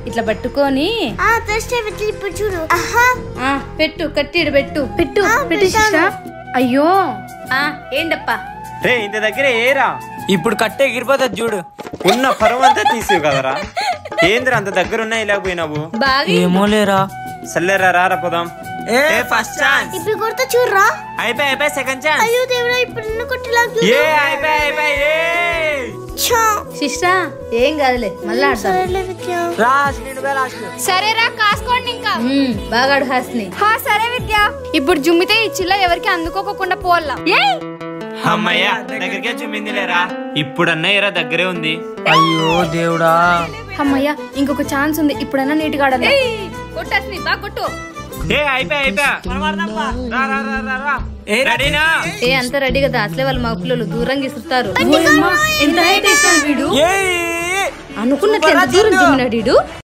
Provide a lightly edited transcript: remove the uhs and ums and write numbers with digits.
ఇట్లా పట్టుకొని ఇప్పుడు చూడు పెట్టు కట్టిడు పెట్టు పెట్టు పెట్టు శిష్ట. అయ్యో ఏంటప్పా రే ఇంత దగ్గర ఏరా ఇప్పుడు కట్టే ఎగిరిపోతుంది చూడు. ఉన్న పరువంతా తీసివు కదరా. ఏంద్ర అంత దగ్గర ఉన్నా ఇలా పోయినావు? ఏమో లేరా. సర్లేరా రారా పోదాం. ఫస్ట్ ఛాన్స్ ఇప్పుడు కొడతా చూడరా. అయిపోయి సెకండ్ ఛాన్స్. అయ్యో దేవుడా ఇప్పుడు కొట్టలా. శిష్ట ఏం కాదులే మళ్ళా సరేరా కాసుకోండి ఇంకా బాగా అడు హాస్ని. సరే విద్య ఇప్పుడు జుమ్మితే ఈ చిల్ల ఎవరికి అందుకోకుండా పోల్లా. అమ్మయ్యా దగ్గరికే చూపింది లేరా. ఇప్పుడన్నా ఎరా దగ్గరే ఉంది. అయ్యో దేవుడా. అమ్మయ్యా ఇంకొక ఛాన్స్ ఉంది. ఇప్పుడన్నా నీట్గా ఆడాలి. కొట్టేసి బాగా కొట్టు. అంత రెడీ కదా. అసలే వాళ్ళు మా పిల్లలు దూరంగా ఇస్తారు. ఎంత హైట్ వేసాడు వీడు. అనుకున్నట్లు ఎంత దూరం జమ్మినాడు వీడు.